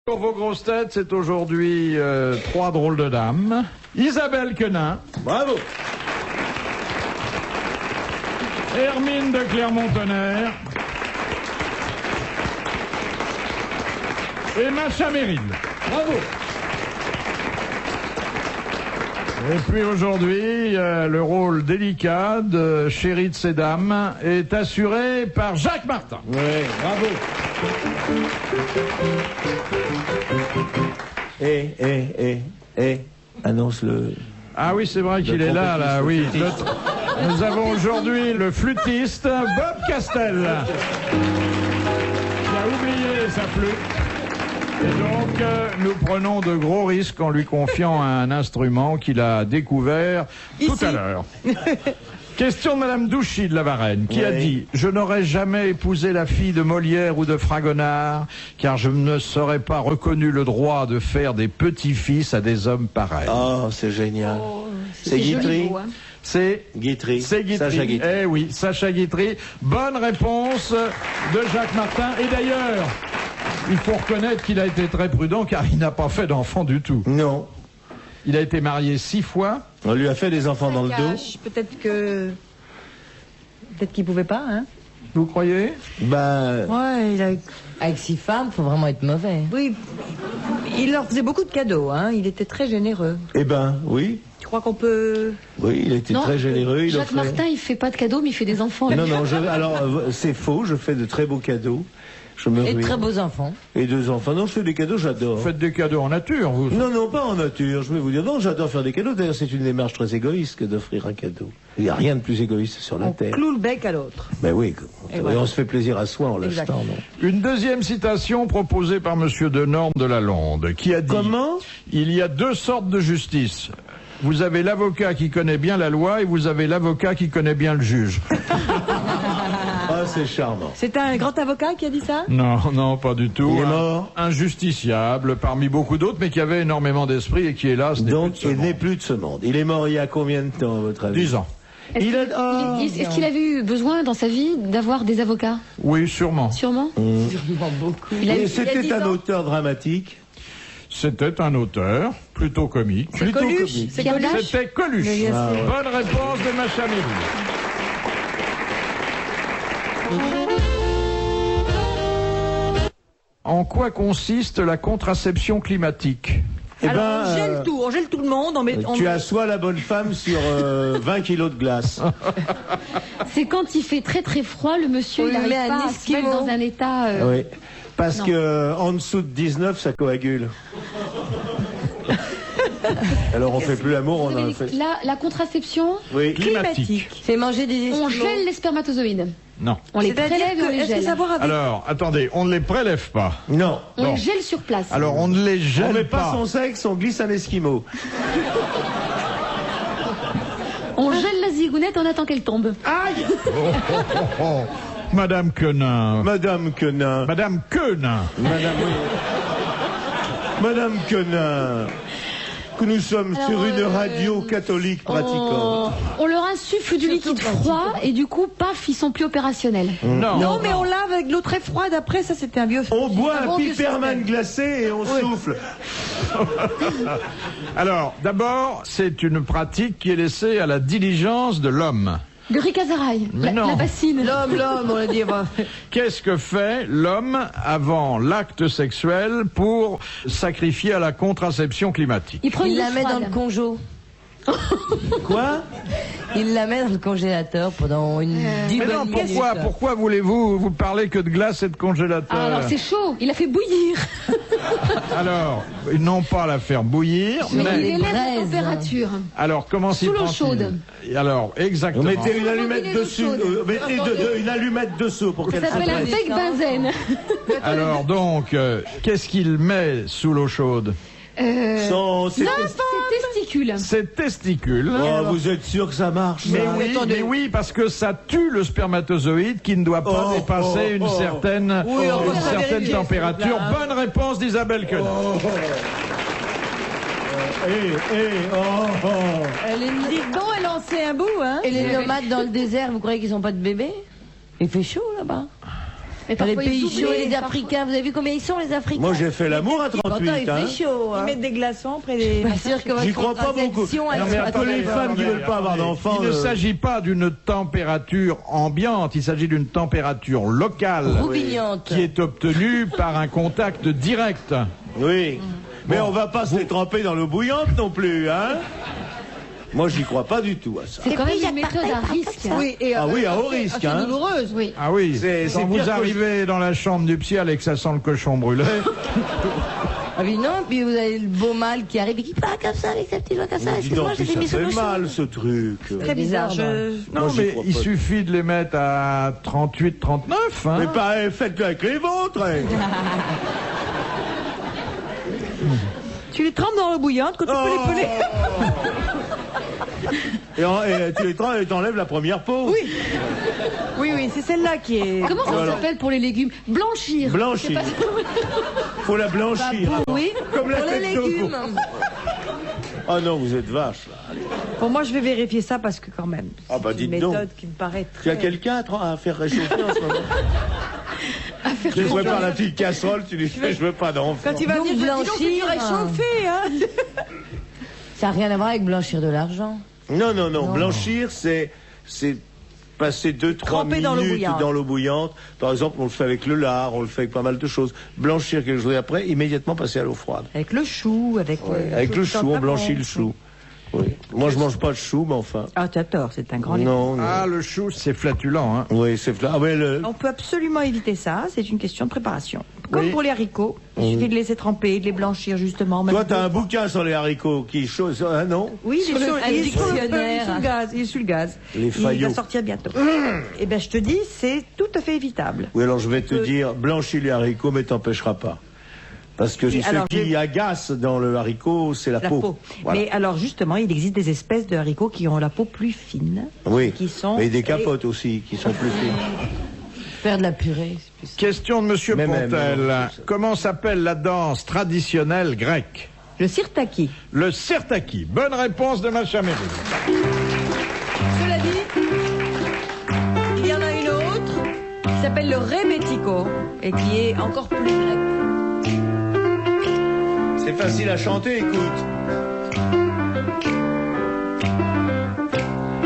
Pour vos grosses têtes, c'est aujourd'hui trois drôles de dames. Isabelle Quenin. Bravo. Hermine de Clermont-Tonnerre. Et Macha Merrill. Bravo. Et puis aujourd'hui, le rôle délicat de chéri de ces dames est assuré par Jacques Martin. Oui, bravo. Annonce-le. Ah oui, c'est vrai qu'il est là, oui. Nous avons aujourd'hui le flûtiste Bob Castel, qui a oublié sa flûte. Et donc, nous prenons de gros risques en lui confiant un instrument qu'il a découvert tout à l'heure. Question de Madame Douchy de la Varenne, qui a dit « Je n'aurais jamais épousé la fille de Molière ou de Fragonard, car je ne serais pas reconnu le droit de faire des petits-fils à des hommes pareils. » Oh, c'est génial. C'est Guitry. C'est Guitry. C'est Guitry. Sacha Guitry. Eh oui, Sacha Guitry. Bonne réponse de Jacques Martin. Et d'ailleurs, il faut reconnaître qu'il a été très prudent, car il n'a pas fait d'enfant du tout. Non. Il a été marié 6 fois. On lui a fait des enfants dans le dos. Peut-être qu'il pouvait pas, hein. Vous croyez? Ben, Ouais, Avec 6 femmes, faut vraiment être mauvais. oui, il leur faisait beaucoup de cadeaux, hein. Il était très généreux. eh ben, oui. Tu crois qu'on peut... Oui, il était très généreux. Il Jacques offrait... Martin, il fait pas de cadeaux, mais il fait des enfants. Non, non, alors, c'est faux. Je fais de très beaux cadeaux. Je me Et de ruine. très beaux enfants. Et 2 enfants. Non, je fais des cadeaux, j'adore. Vous faites des cadeaux en nature, vous? Non, non, pas en nature. Je vais vous dire, non, j'adore faire des cadeaux. D'ailleurs, c'est une démarche très égoïste que d'offrir un cadeau. Il n'y a rien de plus égoïste sur la On terre. cloue le bec à l'autre. Ben oui, Et et voilà. on se fait plaisir à soi en l'achetant, non? Une deuxième citation proposée par Monsieur Denorme de Lalonde, qui a dit... Comment? Il y a 2 sortes de justice. Vous avez l'avocat qui connaît bien la loi et vous avez l'avocat qui connaît bien le juge. Ah, c'est charmant. C'est un grand avocat qui a dit ça? Non, non, pas du tout. Il est mort. Un justiciable parmi beaucoup d'autres, mais qui avait énormément d'esprit et qui, hélas, n'est Donc, plus de il ce n'est monde. plus de ce monde. Il est mort il y a combien de temps, à votre avis? 10 ans. Est-ce qu'il avait eu besoin dans sa vie d'avoir des avocats? Oui, sûrement. Sûrement. Sûrement beaucoup. Il a eu- Et il y a c'était 10 un ans. auteur dramatique. C'était un auteur plutôt comique. C'est Plutôt Coluche. comique. C'est Pierre Coluche. Dac. C'était Coluche. Mais bien sûr. Bonne réponse de Macha Merrill. En quoi consiste la contraception climatique? Eh Alors, ben, on gèle tout le monde, on met... tu assois la bonne femme sur 20 kilos de glace. C'est quand il fait très très froid, le monsieur On il lui n'arrive met un pas à se mettre Esquimau. dans un état... Oui. Parce Non. que en dessous de 19, ça coagule. Alors on fait plus l'amour, on en Dominique, fait. la contraception, Oui. Climatique. C'est manger des on esquimaux. gèle les spermatozoïdes. Non. On les C'est-à-dire prélève et on que, les est-ce que gèle. savoir avec... Alors, attendez, on ne les prélève pas. Non. On Non. les gèle sur place. Alors, on ne les On gèle met pas son sexe, on glisse un esquimau. On gèle la zigounette, on attend qu'elle tombe. Aïe! Oh, Madame Quenin. Madame Quenin. Madame Quenin. Madame, oui. Madame Quenin. Que nous sommes Alors, sur une radio catholique pratiquante. On leur insuffle du liquide froid et du coup, paf, ils sont plus opérationnels. Non. Non, mais on lave avec de l'eau très froide après, ça c'était un vieux... On boit un un bon vieux piperman système. glacé et on souffle. Alors, d'abord, c'est une pratique qui est laissée à la diligence de l'homme. De Ricazaraï, Mais non. la bassine. L'homme, on l'a dit. Bah. Qu'est-ce que fait l'homme avant l'acte sexuel pour sacrifier à la contraception climatique? Il prend Il une la douche met dans froide. le conjo. Quoi? Il la met dans le congélateur pendant une Mais non, bonne minute. pourquoi voulez-vous vous parler que de glace et de congélateur? Ah, alors c'est chaud, il a fait bouillir. Alors, non pas la faire bouillir, Mais mais... il élève la braises. température. Alors, comment s'y Sous l'eau prend-il? chaude. Alors, exactement. Mettez une Comment allumette il est dessus. l'eau chaude Mettez une allumette dessous pour qu'elle Ça s'appelle un se fake benzène. Alors, donc, qu'est-ce qu'il met sous l'eau chaude? Sans- c'est- C'est testicule. Ses testicules. Oh, vous êtes sûr que ça marche? Mais ça oui, parce que ça tue le spermatozoïde qui ne doit pas dépasser une certaine, Oui, on va une faire certaine vérifier, température. s'il vous plaît, hein. Bonne réponse d'Isabelle Quenin. Elle est dites donc, elle en sait un bout, hein. Et les nomades dans le désert, vous croyez qu'ils n'ont pas de bébé? Il fait chaud là-bas. Mais Dans les parfois, ils pays oublient, chauds et les parfois. Africains, vous avez vu combien ils sont les Africains? Moi, j'ai fait l'amour à 38, il hein. fait chaud. Ils Hein. mettent des glaçons près des... Pas sûr que J'y votre crois pas beaucoup. contraception, elle Non, mais soit Pour les très femmes qui bonne. veulent pas avoir d'enfants. Il ne s'agit pas d'une température ambiante, il s'agit d'une température locale Roubignante. qui est obtenue par un contact direct. Oui. Mais on va pas se les tremper dans l'eau bouillante non plus, hein. Moi, j'y crois pas du tout à ça. C'est quand même une méthode à risque. Oui, et, Ah oui, à haut risque, assez hein. douloureuse. Oui. Ah oui, C'est quand pire vous que- arrivez dans la chambre du psy et que ça sent le cochon brûlé, Ah oui, non, puis vous avez le beau mâle qui arrive et qui parle comme ça avec sa petite voix comme ça. Dis donc, Excuse-moi, puis j'ai mis ça sur le fait mal, ce truc. Très bizarre. bizarre, non Moi, j'y mais crois il pas. suffit de les mettre à 38, 39, hein. Mais pas, faites-le avec les vôtres, hein. Tu les trempes dans l'eau bouillante quand tu peux les peler. Et tu les trempes et t'enlèves la première peau. Oui. Oui, oui, c'est celle-là qui est... Comment ça Voilà. s'appelle pour les légumes? Blanchir. Blanchir. C'est pas- Faut la blanchir. avant. Oui, Comme la Pour les tête de légumes. veau. Ah non, vous êtes vache, là. Allez. Bon, moi, je vais vérifier ça parce que quand même, Ah bah, c'est une dites donc. méthode qui me paraît Tu as très... quelqu'un à faire réchauffer en ce moment? Je prépare la petite casserole, tu lui fais, je veux pas d'enfant. Quand il va Donc, venir, je dis, donc, c'est du blanchir, réchauffé, hein. Ça n'a rien à voir avec blanchir de l'argent. Non, non, non, blanchir, c'est passer 2-3 Tremper dans l'eau minutes bouillante. dans l'eau bouillante. Par exemple, on le fait avec le lard, on le fait avec pas mal de choses. Blanchir quelque chose et après, immédiatement passer à l'eau froide. Avec le chou, avec... Avec le chou, on blanchit le chou. Oui. Moi, je mange pas de chou, mais enfin. Ah, tu as tort, c'est un grand... Non, non. Ah, le chou, c'est flatulent, hein. Oui, c'est ah, ouais, On peut absolument éviter ça, c'est une question de préparation. Comme Oui. pour les haricots, il suffit de les laisser tremper, de les blanchir justement. Toi, même t'as un deux- bouquin sur les haricots qui est chaud, hein, non? Oui, il est sur un il est sur le feu, il est dictionnaire. sous le gaz, il est sous le gaz. Les Il faillots. va sortir bientôt. Eh ben, je te dis, c'est tout à fait évitable. Oui, alors je vais te dire, blanchis les haricots, mais t'empêchera pas. Parce que Oui, ce alors, qui agace dans le haricot, c'est la, La peau. Voilà. Mais alors justement, il existe des espèces de haricots qui ont la peau plus fine. Oui, qui sont- mais des capotes aussi, qui sont plus fines. Faire de la purée, c'est plus... Question de Monsieur Mais Pontel. même, Comment s'appelle la danse traditionnelle grecque? Le sirtaki. Le sirtaki. Bonne réponse de Macha Meryl. Cela dit, il y en a une autre qui s'appelle le rebetiko et qui est encore plus grec. C'est facile à chanter, écoute.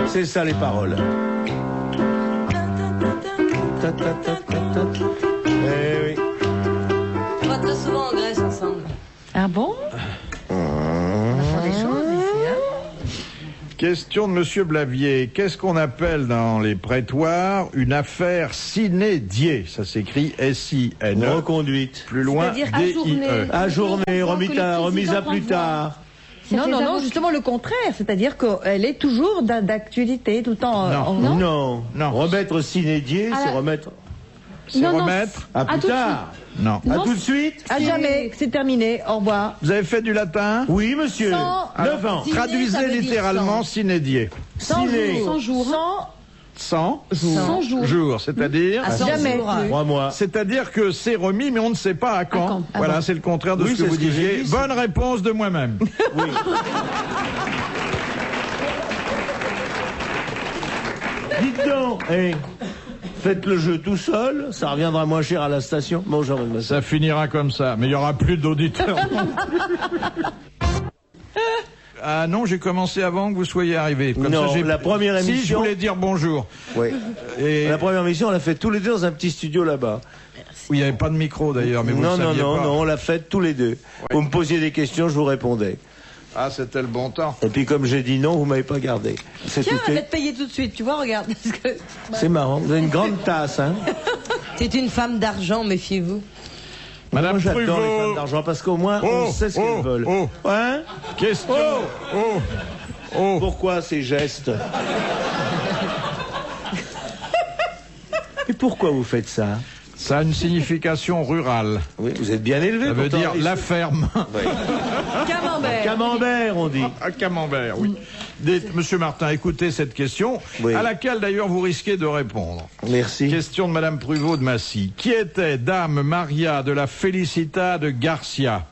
C'est ça les paroles. Ta, ta, ta, ta, ta. Eh oui. On va très souvent en Grèce ensemble. Ah bon? On apprend des choses ici, hein. Question de Monsieur Blavier. Qu'est-ce qu'on appelle dans les prétoires une affaire sine die? Ça s'écrit S-I-N-E. Reconduite. Plus loin, C'est-à-dire D-I-E. Ajournée, remise à plus C'est tard. Non, les non, non, avocats. justement le contraire. C'est-à-dire qu'elle est toujours d'actualité tout le temps. Non. Non. Non. Remettre sinédier, Ah, c'est la- remettre. C'est Non, non, remettre? À plus tout de tard. Non. À Non, tout de suite. À jamais, c'est terminé. Au revoir. Vous avez fait du latin? Oui, monsieur. Sans- 9 ans. Ciné, ça Traduisez veut dire littéralement sans. sine die. Ciné. 100 jours. 100 100 jours. jours, c'est-à-dire? À 100 Jamais jours. plus. 3 mois. C'est-à-dire que c'est remis, mais on ne sait pas à quand. quand. Voilà, c'est le contraire de Oui, ce que c'est vous ce que j'ai disiez. dit, Bonne réponse de moi-même. Oui. Dites donc, faites le jeu tout seul, ça reviendra moins cher à la station. Bonjour, mademoiselle. Ça finira comme ça, mais il n'y aura plus d'auditeurs. Ah non, j'ai commencé avant que vous soyez arrivé. Comme Non, ça, j'ai... la première Si, je émission- voulais dire bonjour. Oui. Et La première mission, on l'a fait tous les deux dans un petit studio là-bas. où il n'y avait pas de micro d'ailleurs, mais vous Non, le non, saviez non, pas. non, on l'a fait tous les deux. Vous me posiez des questions, je vous répondais. Ah, c'était le bon temps. Et puis comme j'ai dit non, vous m'avez pas gardé. C'est Tiens, tout. elle va te payer tout de suite, tu vois, regarde. Parce que- C'est marrant. Vous avez une grande tasse, hein. C'est une femme d'argent, méfiez-vous. Madame Moi, j'adore les Pruvot. femmes d'argent parce qu'au moins, on sait ce qu'elles veulent. Hein? Question. Oh. Pourquoi ces gestes? Et pourquoi vous faites ça? Ça a une signification rurale. Oui, vous êtes bien élevé. Ça veut pourtant. dire la ferme. Camembert. Camembert, on dit. À Camembert, oui. Monsieur Martin, écoutez cette question, Oui. à laquelle d'ailleurs vous risquez de répondre. Merci. Question de Madame Pruvot de Massy. Qui était Dame Maria de la Felicita de Garcia,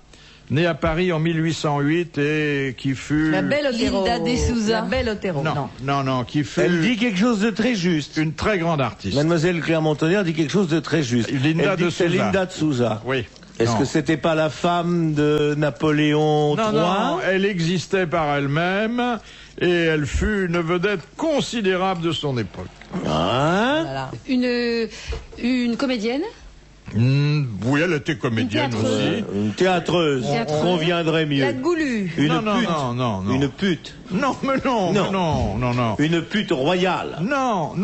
né à Paris en 1808 et qui fut... La belle Otero. Linda de Souza. La belle Otero. Non, qui fut Elle dit quelque chose de très juste. une très grande artiste. Mademoiselle Clermont-Tonnerre dit quelque chose de très juste. Linda Elle dit de que c'est Souza. Linda de Souza. Oui. Est-ce Non. que c'était pas la femme de Napoléon III? Non, elle existait par elle-même et elle fut une vedette considérable de son époque. Hein? Voilà. Une comédienne. Oui, elle était comédienne Une théâtreuse. aussi. Une théâtreuse. Théâtreuse. Conviendrait mieux. La goulue. Une Non, pute. non. Une pute. Non, mais non, Non. mais non. Une pute royale. Non.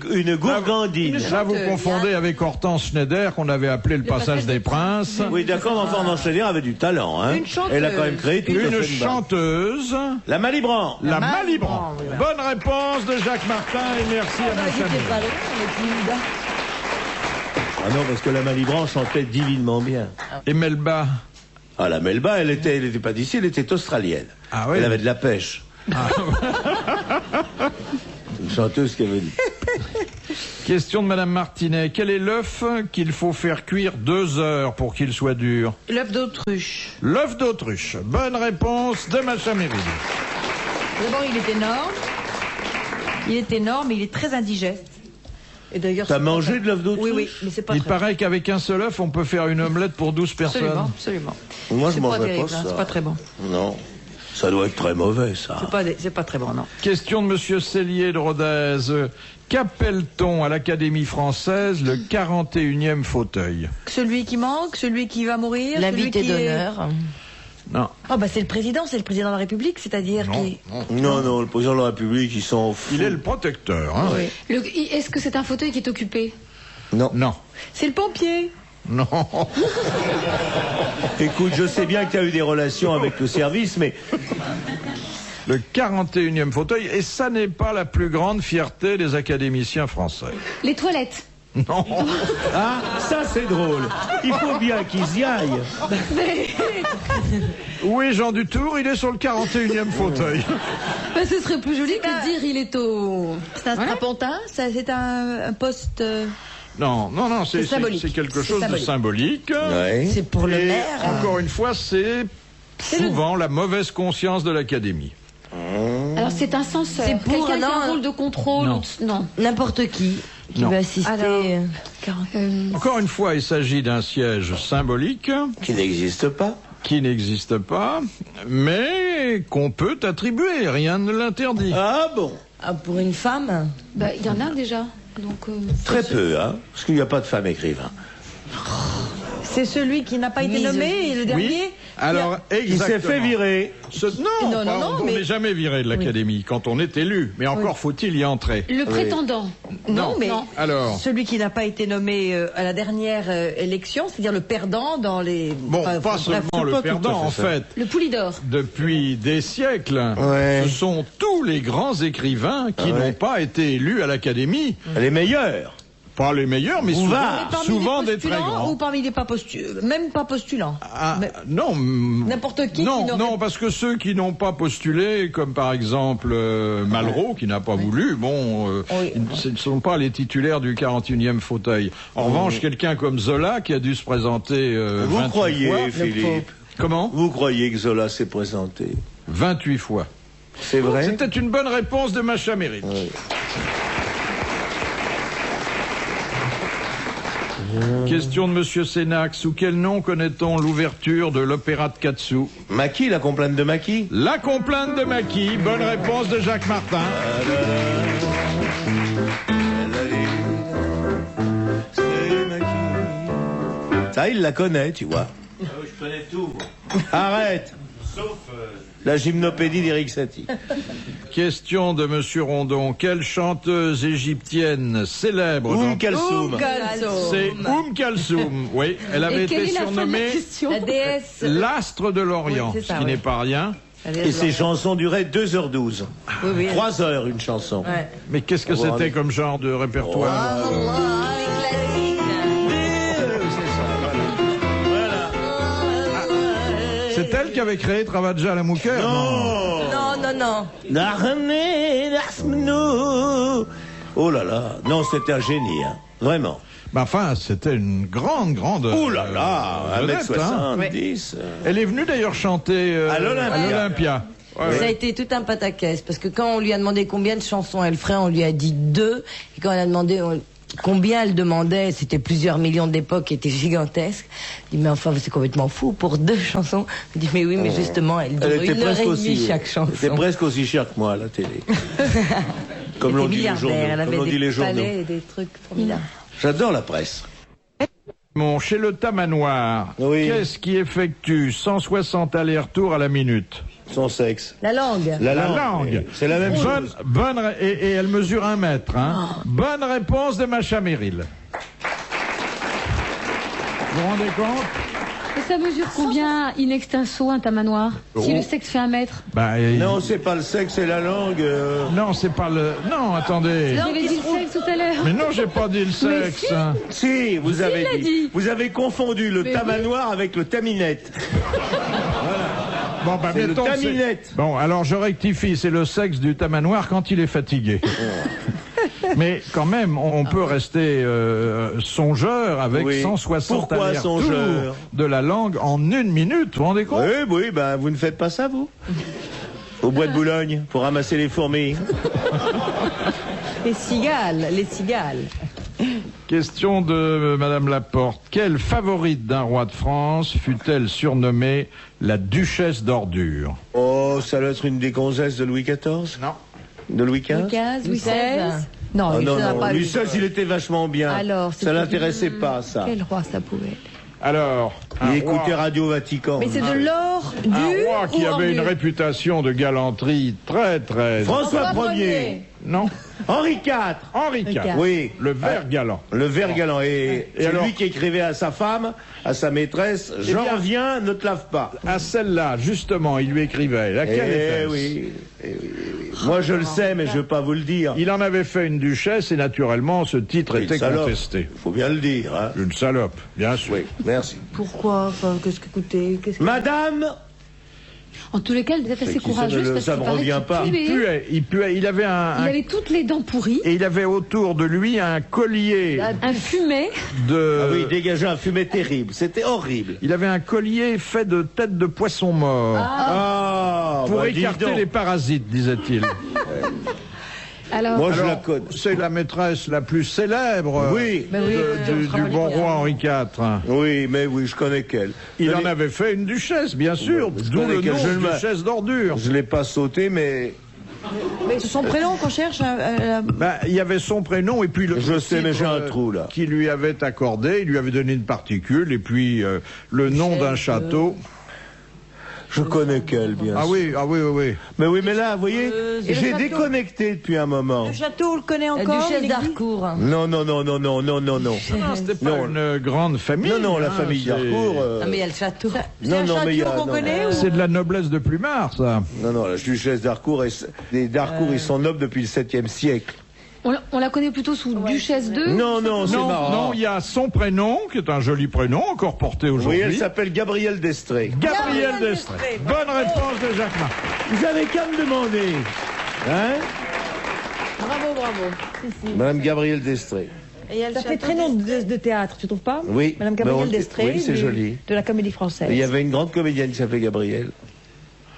Une gourgandine. Là, vous confondez avec Hortense Schneider, qu'on avait appelé le Passage des Princes. Oui, d'accord, mais enfin, Schneider avait du talent. Hein. Une chanteuse. Elle a quand même créé tout Une chanteuse, La Malibran. la Malibran, Malibran. oui, Bonne réponse de Jacques Martin et merci à ma J'étais famille. pas loin, mais Linda. Ah non, parce que la Malibran chantait divinement bien. Et Melba. Ah, la Melba, elle était pas d'ici, elle était australienne. Ah oui. Elle avait de la pêche. Une chanteuse qui avait dit. Question de Madame Martinet. Quel est l'œuf qu'il faut faire cuire 2 heures pour qu'il soit dur? L'œuf d'autruche. L'œuf d'autruche. Bonne réponse de Macha Méride. D'abord, il est énorme. Il est énorme, il est très indigeste. Et d'ailleurs, T'as c'est mangé pas- de l'œuf d'autruche? Oui, mais c'est pas Il très paraît qu'avec un seul œuf, on peut faire une omelette pour 12 personnes. Absolument. Moi, je C'est mangerais terrible, pas hein, ça. c'est pas très bon. Non. Ça doit être très mauvais, ça. C'est pas très bon, non. Question de Monsieur Cellier de Rodez. Qu'appelle-t-on à l'Académie française le 41e fauteuil? Celui qui manque, celui qui va mourir, L'invité celui qui est- d'honneur. Non. Ah bah c'est le président de la République, c'est-à-dire qui... Non, le président de la République, ils sont fous. Il est le protecteur. Hein? Oui. Est-ce que c'est un fauteuil qui est occupé? Non. Non. C'est le pompier. Non. Écoute, je sais bien que tu as eu des relations avec le service, mais Le 41e fauteuil. Et ça n'est pas la plus grande fierté des académiciens français. Les toilettes. Non. ah, ça c'est drôle. Il faut bien qu'ils y aillent. Où est Jean Dutour? Il est sur le 41e fauteuil. Ben, ce serait plus joli que de dire il est au... C'est un strapontin, c'est un poste... Non, c'est symbolique. c'est quelque C'est chose de symbolique. Ouais. C'est pour le Et maire. encore une fois, c'est souvent la mauvaise conscience de l'Académie. Alors c'est un censeur. C'est pour- Quelqu'un qui a non, un rôle de contrôle. non. Non. N'importe qui Non. veut assister. Alors, Encore une fois, il s'agit d'un siège symbolique Qui n'existe pas. qui n'existe pas, mais qu'on peut attribuer. Rien ne l'interdit. Ah bon. Ah, pour une femme? Bah, il y en a déjà. Donc, Très peu, hein. Parce qu'il n'y a pas de femme écrivain. C'est celui qui n'a pas été Mise- nommé, le dernier. Oui. Alors, Il s'est fait exactement. virer. Non, On mais- n'est jamais viré de l'Académie quand on est élu. Mais encore faut-il y entrer. le prétendant. Non, mais Non. Alors, celui qui n'a pas été nommé à la dernière élection, c'est-à-dire le perdant dans les... bon, Enfin, pas bref, seulement c'est le pas tout à perdant, fait en ça. fait. Le Poulidor. Depuis des siècles, Ouais. ce sont tous les grands écrivains qui Ouais. n'ont pas été élus à l'Académie. Les meilleurs. Pas les meilleurs, mais Bouvard. souvent, parmi souvent les des très postulants grands. ou parmi les pas postulants, même pas postulants. Ah, Mais- non. N'importe qui Non, qui n'aurait- non, parce que ceux qui n'ont pas postulé, comme par exemple Malraux, qui n'a pas voulu, bon, Oui. ce ne sont pas les titulaires du 41e fauteuil. En revanche, quelqu'un comme Zola, qui a dû se présenter Vous 28 croyez, fois. Philippe? Comment? Vous croyez que Zola s'est présenté? 28 fois. C'est vrai? C'était une bonne réponse de Macha Mérite. Oui. Question de Monsieur Sénac. Sous quel nom connaît-on l'ouverture de l'opéra de Katsu? Maki, la complainte de Maki? La complainte de Maki. Bonne réponse de Jacques Martin. Ça, il la connaît, tu vois. Je connais tout. Arrête. Sauf. La gymnopédie d'Éric Satie. Question de Monsieur Rondon. Quelle chanteuse égyptienne célèbre Oum dans- Kalsoum. C'est Kalsoum. Oui, elle avait Et quelle été est la fin de la surnommée question? La déesse. l'astre de l'Orient, Oui, c'est ça, ce qui ouais. n'est pas rien. La déesse Et ses blanche. chansons duraient 2h12. Oui, oui. 3 heures, une chanson. Ouais. Mais qu'est-ce que On va c'était aller. comme genre de répertoire? C'est elle qui avait créé Travadja la Mouker? Non. Oh là là. Non, c'était un génie, hein. Vraiment. Bah, enfin, c'était une grande... Ouh là là, vedette, 1m70. Elle est venue d'ailleurs chanter À l'Olympia. Ouais, Ça a ouais. été tout un pataquès, parce que quand on lui a demandé combien de chansons elle ferait, on lui a dit 2. Et quand on a demandé combien elle demandait, c'était plusieurs millions d'époque, qui était gigantesque. Il dit, mais enfin, c'est complètement fou pour 2 chansons. Il dit, mais oui, mais justement, elle dure Elle était 1h30 presque aussi. chaque chanson. Elle était presque aussi chère que moi à la télé. Comme l'on dit les journaux. Elle Comme avait l'on dit des les journaux. palais et des trucs formidables. J'adore la presse. Bon, chez le tamanoir, Oui. qu'est-ce qui effectue 160 allers-retours à la minute? Son sexe. La langue. La La langue. langue. C'est la même chose. Et elle mesure 1 mètre. Hein. Bonne réponse de Macha Merrill. Vous vous rendez compte? Et ça mesure combien in extenso un tamanoir? Si le sexe fait 1 mètre? Bah, Non, c'est pas le sexe, c'est la langue. non, c'est pas le... Non, attendez. J'avais dit le sexe tout à l'heure. Mais non, j'ai pas dit le sexe. si. Hein. Si, vous il avez l'a dit. Vous avez confondu le Mais tamanoir avec le taminette. Bon, bah, C'est le mettons que c'est- taminette. Bon, alors je rectifie, c'est le sexe du tamanoir quand il est fatigué. Mais quand même, on peut rester songeur avec Oui. 160 Pourquoi allers-retours songeur de la langue en 1 minute. Vous vous rendez compte? Oui, ben vous ne faites pas ça, vous Au bois de Boulogne, pour ramasser les fourmis. Les cigales. Question de Madame Laporte. Quelle favorite d'un roi de France fut-elle surnommée la duchesse d'ordure? Oh, ça doit être une des gonzesses de Louis XIV. Non. De Louis XV. Louis XVI. Non, Ah Louis non, XVI n'a non, pas Louis eu. XVI, il était vachement bien. Alors, ça c'était- l'intéressait pas, ça. Quel roi ça pouvait être? Alors, un Il écoutait roi, Radio Vatican. Mais c'est de l'or du un roi qui ou avait une ordure? réputation de galanterie très, très... François Ier. Non, Henri IV. Henri IV. IV. Oui. Le vert galant. Le vert galant. Et c'est alors lui qui écrivait à sa femme, à sa maîtresse, j'en bien- reviens, ne te lave pas. À celle-là, justement, il lui écrivait. Laquelle était-ce? Oui. Moi, je le sais, mais je ne veux pas vous le dire. Il en avait fait une duchesse et naturellement, ce titre Une était salope. contesté. Faut bien le dire. Hein. Une salope, bien sûr. Oui, merci. Pourquoi? Enfin, qu'est-ce que écoutez? Madame, En tous les cas, elle devait être assez qui ça courageuse ne- parce ça qu'il me paraît revient pas. qu'il puait. Il puait, il avait Il avait toutes les dents pourries, et il avait autour de lui un collier un fumet. de... ah oui, dégageait un fumet terrible. C'était horrible. Il avait un collier fait de têtes de poisson mort. Ah, Pour bah, dis écarter donc. les parasites, disait-il. Alors, Moi, je Alors, la connais. c'est la maîtresse la plus célèbre Oui. du bon roi Henri IV. Oui, mais oui, je connais qu'elle. Il Mais en avait fait une duchesse, bien sûr, je d'où connais le qu'elle, nom je de le- duchesse d'ordure. Je l'ai pas sauté, mais Mais c'est son prénom qu'on cherche. Ben, il y avait son prénom et puis le Je sais, mais j'ai un titre, trou, là. Qui lui avait accordé, il lui avait donné une particule et puis le nom d'un château. je connais qu'elle, bien Ah sûr. oui, ah oui, oui, oui. Mais là, vous voyez, et le j'ai château déconnecté depuis un moment. Le château, on le connaît La encore. duchesse il existe d'Harcourt. Non. Non, c'était pas Non. une grande famille. Non, la hein, famille c'est- d'Harcourt. Ah, mais il y a le château. Non, mais il y a. qu'on non. connaît ou... C'est de la noblesse de Plumard, ça. Non, la duchesse d'Harcourt, les d'Harcourt, ils sont nobles depuis le 7e siècle. on la connaît plutôt sous Duchesse 2. Non, c'est Non, marrant. non, il y a son prénom, qui est un joli prénom, encore porté Oui, aujourd'hui. elle s'appelle Gabrielle d'Estrée. Gabrielle Destrée. Bonne réponse de Jacques Martin. Vous avez qu'à me demander. Hein Bravo. Madame Gabrielle d'Estrée. Et il y a le Ça fait château très nom de théâtre, tu trouves pas? Oui. Madame Ben, Gabrielle on- d'Estrée. oui, c'est joli. De la comédie française. Il y avait une grande comédienne qui s'appelait Gabrielle.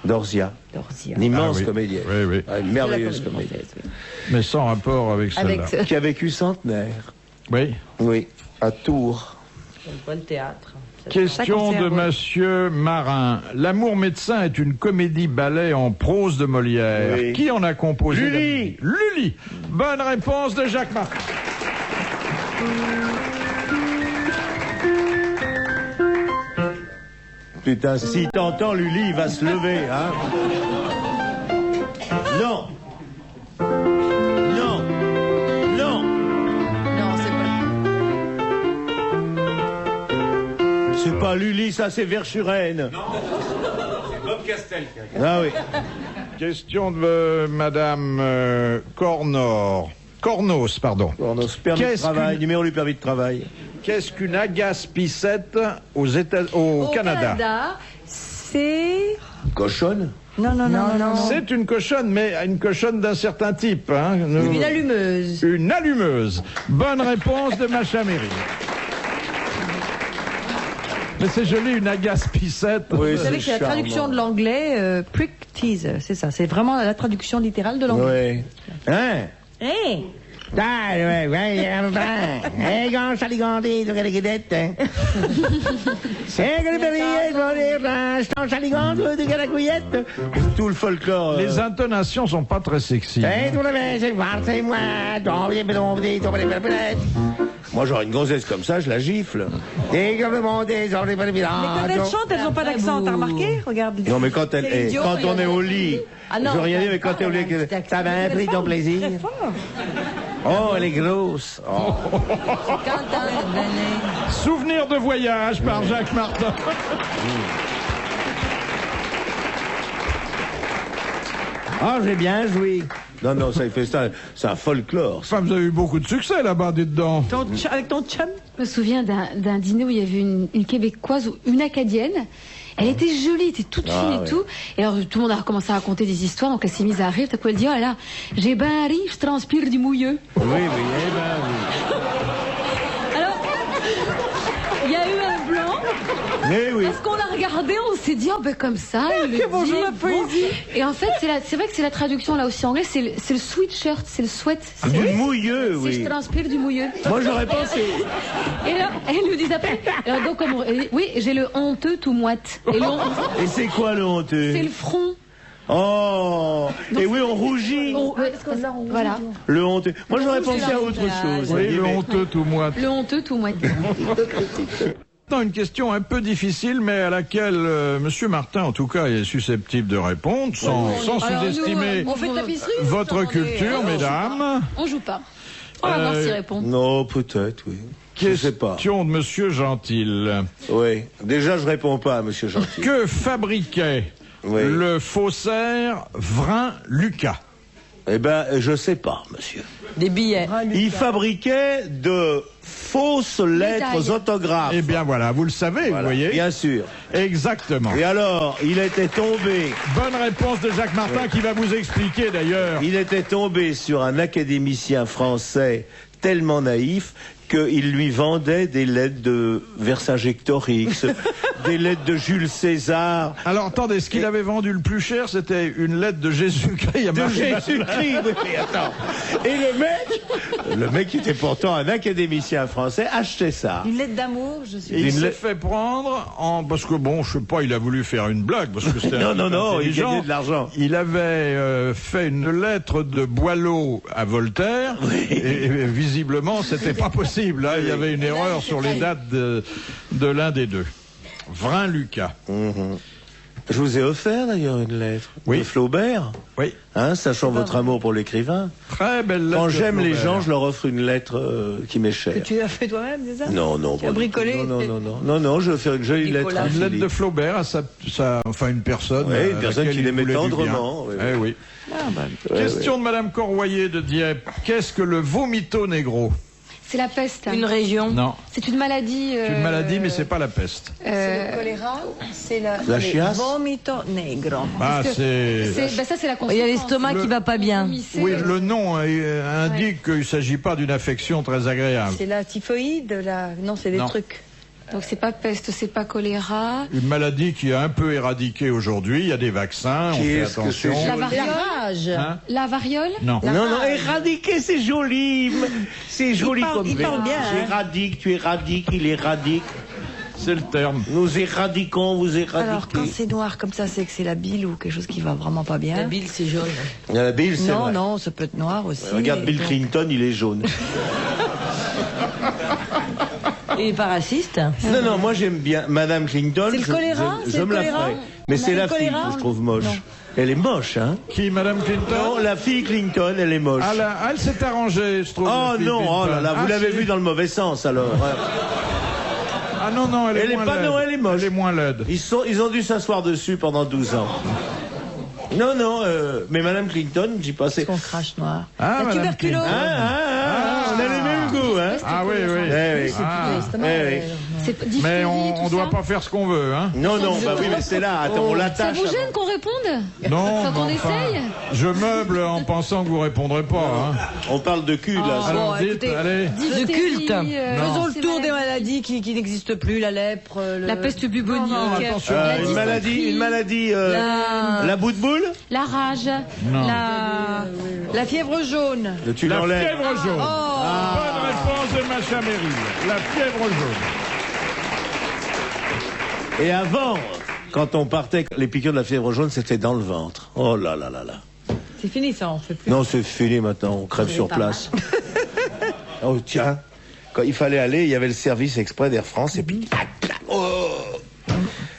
Dorzia. Dorzia. Une immense Ah oui. comédienne. Oui, oui. Ah, une De la merveilleuse comédie comédienne. française, oui. Mais sans rapport avec celle-là. Avec Qui a vécu centenaire. Oui. Oui. À Tours. pas le théâtre. Question de Monsieur Marin. L'amour médecin est une comédie-ballet en prose de Molière. Oui. Qui en a composé la Lully. musique? Lully. Bonne réponse de Jacques Martin. Putain, si t'entends Lully, il va se lever, hein. Non. Non. Non. Non, c'est pas. C'est pas Lully, ça c'est Verschuren. Non. C'est Bob Castel. Ah oui. Question de Madame Cornos, pardon. Cornos, permis de Qu'est-ce travail, qu'une- numéro du permis de travail. Qu'est-ce qu'une agaspicette au Au Canada? c'est. Cochonne. Non. C'est une cochonne, mais une cochonne d'un certain type. Hein. Une allumeuse. Une allumeuse. Bonne réponse de Macha Méry. Mais c'est joli, une agace-pissette. Oui, Vous savez que c'est la traduction de l'anglais prick tease, c'est ça. C'est vraiment la traduction littérale de l'anglais. Oui. Hein? Hey. Tout le folklore. Les intonations sont pas très sexy. Moi, j'aurais une gonzesse comme ça, je la gifle. Mais quand elles chantent, elles n'ont pas d'accent, t'as remarqué? Regarde. Non, mais quand on est au lit, Ah non, je veux rien dire, mais quand t'es au lit, ça va pris ton plaisir. Très fort. Oh, elle est grosse. Oh. Souvenir de voyage par Jacques Martin. Ah, j'ai bien joué. Non, ça, il fait ça, c'est un folklore. Enfin, vous avez eu beaucoup de succès là-bas, dites-donc. Avec ton chum? Je me souviens d'un dîner où il y avait une Québécoise ou une Acadienne. Elle était jolie, elle était toute fine et tout. Et alors tout le monde a commencé à raconter des histoires, donc elle s'est mise à rire. T'as quoi elle dit, oh là là, j'ai ben ri, je transpire du mouilleux. Oui. Alors, il y a eu un blanc. Mais oui. Parce qu'on l'a regardé, on s'est dit, oh ben comme ça. bonjour la poésie. Et en fait, c'est vrai que c'est la traduction là aussi en anglais, c'est le sweatshirt, c'est le sweat. Du mouilleux, C'est oui. je transpire du mouilleux. Moi, j'aurais pensé. Et là, elle nous dit après. Alors donc, oui, j'ai le honteux tout moite. Et c'est quoi le honteux? C'est le front. Oh. Et oui, on rougit. Voilà. Le honteux. Moi, j'aurais pensé à autre chose. Oui, le honteux tout moite. Le honteux tout moite. Une question un peu difficile, mais à laquelle Monsieur Martin, en tout cas, est susceptible de répondre, sans sous-estimer On fait de tapisserie, votre culture, mesdames. On joue pas. On va voir s'il répond. Non, peut-être, oui. Je sais pas. Question de Monsieur Gentil. Oui. Déjà, je réponds pas à Monsieur Gentil. Que fabriquait le faussaire Vrin Lucas? Eh ben, je sais pas, monsieur. Des billets. Il fabriquait de fausses lettres autographes. Eh bien voilà, vous le savez, Voilà, vous voyez. bien sûr. Exactement. Et alors, il était tombé. Bonne réponse de Jacques Martin qui va vous expliquer d'ailleurs. Il était tombé sur un académicien français tellement naïf qu'il lui vendait des lettres de Vercingétorix, des lettres de Jules César. Alors attendez, ce qu'il avait vendu le plus cher, c'était une lettre de Jésus-Christ. De Jésus-Christ, oui, attends. Et le mec qui était pourtant un académicien français, achetait ça. Une lettre d'amour, je suis. Et il s'est fait prendre parce que bon, je sais pas, il a voulu faire une blague parce que c'était non, il gagnait de l'argent. Il avait fait une lettre de Boileau à Voltaire et visiblement c'était pas possible. Là, il y avait une erreur sur les dates de l'un des deux. Vrin Lucas. Je vous ai offert d'ailleurs une lettre de Flaubert. Oui. Hein, sachant votre amour pour l'écrivain. Très belle lettre. Quand j'aime les gens, je leur offre une lettre qui m'est chère. Que tu as fait toi-même, c'est ça? Non. Tu as bricolé? Non, je vais faire une jolie lettre. Une lettre de Flaubert à enfin une personne. Oui, une personne qui l'aimait tendrement. Oui. Question de Madame Corroyer de Dieppe. Qu'est-ce que le vomito negro? C'est la peste. Une région? Non. C'est une maladie. C'est une maladie, mais c'est pas la peste. C'est le choléra, c'est la chiasse. Vomito negro. Ah, c'est. Ça, c'est la consistance. Il y a l'estomac qui va pas bien. Oui, le nom indique qu'il ne s'agit pas d'une affection très agréable. C'est la typhoïde, non, c'est des trucs. Donc c'est pas peste, c'est pas choléra. Une maladie qui est un peu éradiquée aujourd'hui. Il y a des vaccins, on fait attention. La variole. La rage. Hein? La variole? Non. Non, éradiquer, c'est joli. C'est joli comme il parle bien. J'éradique, tu éradiques, il éradique. C'est le terme. Nous éradiquons, vous éradiquez. Alors, quand c'est noir comme ça, c'est que c'est la bile ou quelque chose qui va vraiment pas bien. La bile, c'est jaune. La bile, c'est vrai. Non, ça peut être noir aussi. Regarde Bill Clinton, il est jaune. Et pas raciste? Non, moi j'aime bien Madame Clinton. C'est le choléra? Je me la ferai. Mais c'est la fille que je trouve moche. Non. Elle est moche, hein? Qui, Madame Clinton? Non, la fille Clinton, elle est moche. Elle s'est arrangée, je trouve. Oh non, oh là là, vous l'avez vu dans le mauvais sens alors. Ah non, elle est moins laide. Non, elle est moche. Elle est moins laide. Ils ont dû s'asseoir dessus pendant 12 ans. Non, mais Madame Clinton, j'y passais. Qu'on crache noir. Ah, la Madame tuberculose. On a les mêmes goûts, hein? Ah oui. C'est Mais diphtérie, on tout doit ça. pas faire ce qu'on veut, hein. Non, bah oui, mais c'est là. Attends, on Ça l'attache. vous gêne qu'on réponde Non, Quand on mais enfin, essaye. je meuble en pensant que vous répondrez pas, hein. On parle de cul, là. Alors, bon, dites, écoutez, allez. De culte. Faisons le c'est tour des maladie. maladies qui n'existent plus, la lèpre, La peste bubonique, Non, attention. la Une dysenterie, maladie, la bout de boule. la rage, Non. la fièvre jaune. Tu La l'enlèves. fièvre jaune. Bonne réponse de Macha Merrill. La fièvre jaune. Et avant, quand on partait, les piqûres de la fièvre jaune, c'était dans le ventre. Oh là là là là. C'est fini ça, on fait plus. Non, c'est fini maintenant, on crève sur pas place. Oh tiens, quand il fallait aller, il y avait le service exprès d'Air France, et puis... tac, tac, oh.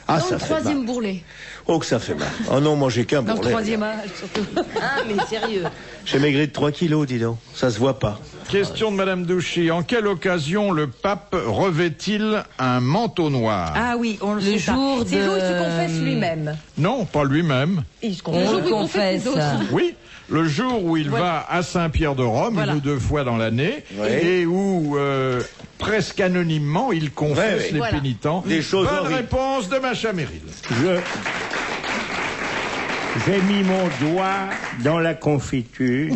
Ah, dans ça le fait mal. troisième bourrelet. Oh, que ça fait mal. Oh non, moi j'ai qu'un Dans le bourrelet. troisième âge, surtout. Ah, mais sérieux. J'ai maigri de 3 kilos, dis donc. Ça se voit pas. Question de Madame Douchy. En quelle occasion le pape revêt-il un manteau noir? Ah oui, on le Le sait ça. jour C'est le jour où il se de- confesse lui-même. Non, pas lui-même. Il se On confesse. jour le où il confesse confesse. les autres. Oui, le jour où il va à Saint-Pierre de Rome, Voilà. une ou deux fois dans l'année, Oui. et où, presque anonymement, il confesse Oui, oui. les Voilà. pénitents. Des choses Bonne horribles. réponse de Macha Merrill. J'ai mis mon doigt dans la confiture.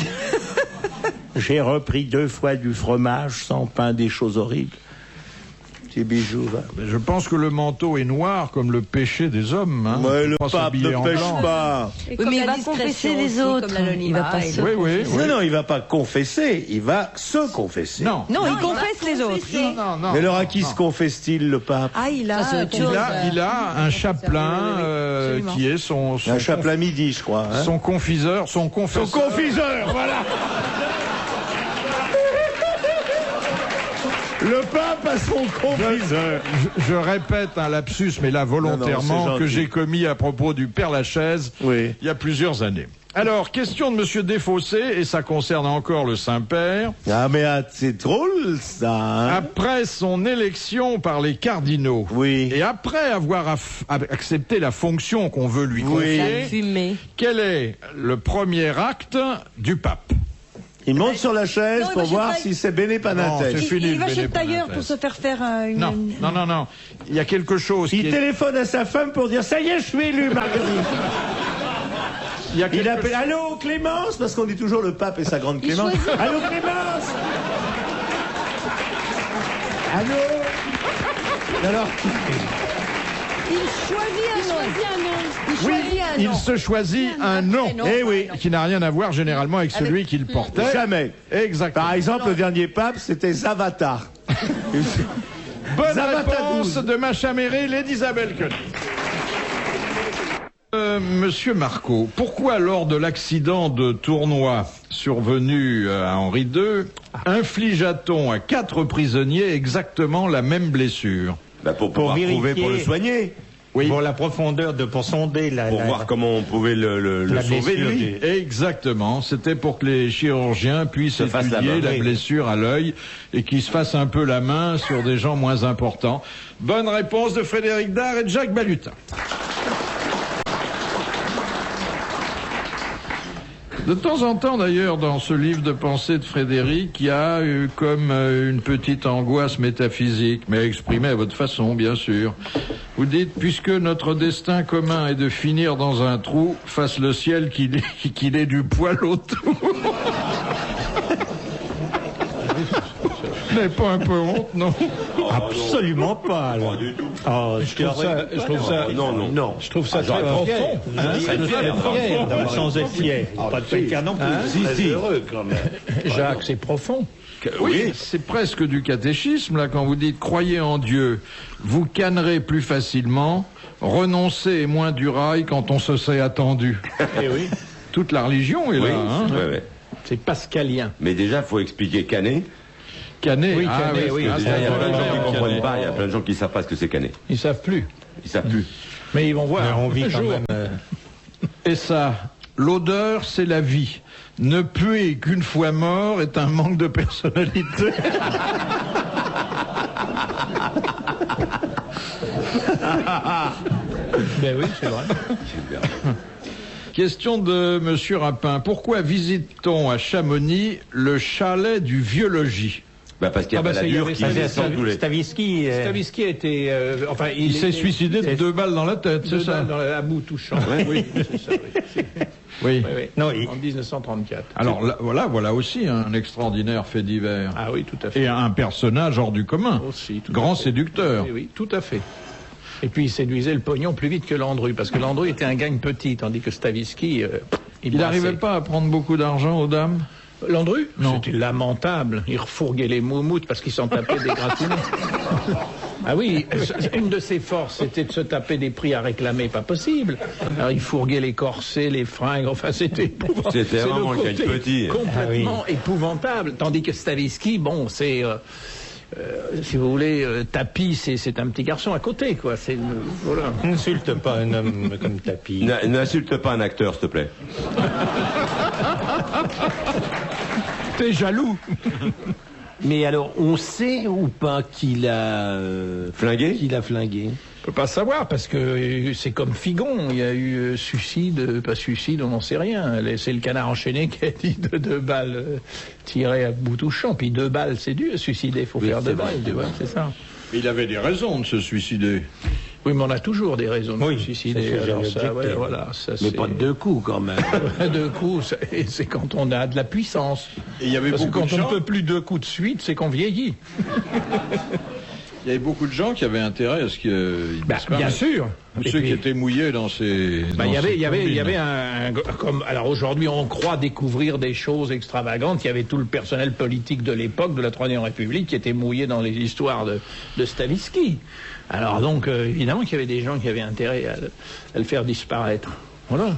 J'ai repris 2 fois du fromage sans pain, des choses horribles. Petit bijou, va. Mais je pense que le manteau est noir comme le péché des hommes. Hein. Ouais, On peut le pas pape s'habiller ne en pêche blanc. pas. Et Oui, comme mais il la va discrétion confesser les aussi, autres. comme l'anonymat, Il va pas et se- le- Oui, oui, oui. Non, il va pas confesser, il va se confesser. Non. Non, il confesse les autres. Non, non, non. Mais alors à qui Non. se confesse-t-il, le pape? Ah, il a. Ça, c'est autre chose. Il a un chapelain Oui, absolument. qui est son Un chapelet à midi, je crois. Hein. son confiseur, son confesseur. Son confiseur, voilà. Le pape a son confiseur. Je répète un lapsus, mais là volontairement, Non, c'est que gentil. j'ai commis à propos du Père Lachaise Oui. il y a plusieurs années. Alors, question de Monsieur Desfossés, et ça concerne encore le Saint-Père. Ah mais c'est drôle ça. Hein. Après son élection par les cardinaux, Oui. et après avoir accepté la fonction qu'on veut lui Oui. confier, La fumée. quel est le premier acte du pape? Il monte sur la chaise Non, il pour va chez voir le taille- si c'est Béné Non, Panatès. c'est fini, Il va le chez le tailleur Béné pour se faire faire une. Non, non, non, non. Il y a quelque chose Il qui est... téléphone à sa femme pour dire ça y est, je suis élu, Marguerite. Il y a Il quelque appelle allô Clémence parce qu'on dit toujours le pape et sa grande Clémence. choisit- Allô Clémence. Allô. Et alors Il choisit un nom. Il choisit un Il nom. se choisit un nom, prénom, Eh oui. un nom. qui n'a rien à voir généralement avec celui qu'il portait. Jamais. Exactement. Par exemple, le dernier pape, c'était Zavatar. Bonne Zavata réponse 12. de Macha Merrill et d'Isabelle Koenig. Monsieur Marco, pourquoi lors de l'accident de tournoi survenu à Henri II, infligea-t-on à 4 prisonniers exactement la même blessure? Bah pour pouvoir vérifier. prouver, pour le soigner, Oui. Pour la profondeur pour sonder la. pour voir comment on pouvait le la sauver blessure lui. du- Exactement, c'était pour que les chirurgiens puissent Se fassent la étudier main, la oui. blessure à l'œil et qu'ils se fassent un peu la main sur des gens moins importants. Bonne réponse de Frédéric Dard et de Jacques Balutin. De temps en temps, d'ailleurs, dans ce livre de pensée de Frédéric, il y a comme une petite angoisse métaphysique, mais exprimée à votre façon, bien sûr. Vous dites, puisque notre destin commun est de finir dans un trou, fasse le ciel qu'il ait du poil autour. Vous n'avez pas un peu honte, non? Absolument pas. alors. du tout. Oh, Je trouve ça, Non, non. non. je trouve ça j'aurais très pas profond. Sans être fier. Pas de faire non plus. Si, heureux quand même. Jacques, c'est profond. Oui, c'est presque du catéchisme, là, quand vous dites croyez en Dieu, vous cannerez plus facilement, renoncer est moins du rail quand on se sait attendu. Eh oui, Toute la religion est Oui, là, hein. ouais, ouais. c'est pascalien. Mais déjà, faut expliquer canet. Canet. Oui, ah, canet, oui. ah, Déjà, il y a c'est plein de gens qui vrai, comprennent canet. pas. Il y a plein de gens qui savent pas ce que c'est canet. Ils savent plus. Ils savent plus. Mais ils vont voir. Mais on vit un quand jour. même. Et ça, l'odeur, c'est la vie. Ne puer qu'une fois mort est un manque de personnalité. Ben oui, c'est vrai. Question de Monsieur Rapin. Pourquoi visite-t-on à Chamonix le chalet du Vieux Logis? Bah parce qu'il y a Balladur qui descend tous les... Stavisky a été... il s'est suicidé de 2 balles dans la tête, c'est ça? Dans la boue touchant. Oui, c'est ça. Oui. Non, en 1934. Alors là, voilà aussi un extraordinaire fait divers. Ah oui, tout à fait. Et un personnage hors du commun. Aussi, grand séducteur. Oui, tout à fait. Et puis il séduisait le pognon plus vite que Landru, parce que Landru était un gagne petit, tandis que Stavisky... il n'arrivait pas à prendre beaucoup d'argent aux dames? Landru? Non. C'était lamentable. Il refourguait les moumoutes parce qu'il s'en tapait des gratinés. Ah oui, une de ses forces, c'était de se taper des prix à réclamer, pas possible. Alors il fourguait les corsets, les fringues, enfin c'était épouvantable. C'était vraiment le gagne petit. Complètement épouvantable. Tandis que Stavisky, bon, c'est... si vous voulez, Tapi, c'est un petit garçon à côté, quoi. Voilà. N'insulte pas un homme comme Tapi. N'insulte pas un acteur, s'il te plaît. T'es jaloux. Mais alors, on sait ou pas qu'il a flingué? On peut pas savoir parce que c'est comme Figon. Il y a eu suicide, pas suicide, on n'en sait rien. C'est le Canard enchaîné qui a dit 2 balles tirées à bout touchant. Puis 2 balles, c'est dur, suicider. Faut faire 2 balles, tu vois, c'est ça. Il avait des raisons de se suicider. Oui, mais on a toujours des raisons de se suicider. Alors ça, ouais, voilà, ça, mais pas de 2 coups quand même. 2 coups, c'est quand on a de la puissance. Et il y avait parce que beaucoup quand de on gens... ne peut plus 2 coups de suite, c'est qu'on vieillit. Il y avait beaucoup de gens qui avaient intérêt à ce qu'il bien sûr. Ceux qui étaient mouillés dans ces... Il y avait comme alors aujourd'hui on croit découvrir des choses extravagantes. Il y avait tout le personnel politique de l'époque de la Troisième République qui était mouillé dans les histoires de Stavisky. Alors donc évidemment qu'il y avait des gens qui avaient intérêt à le faire disparaître. Voilà.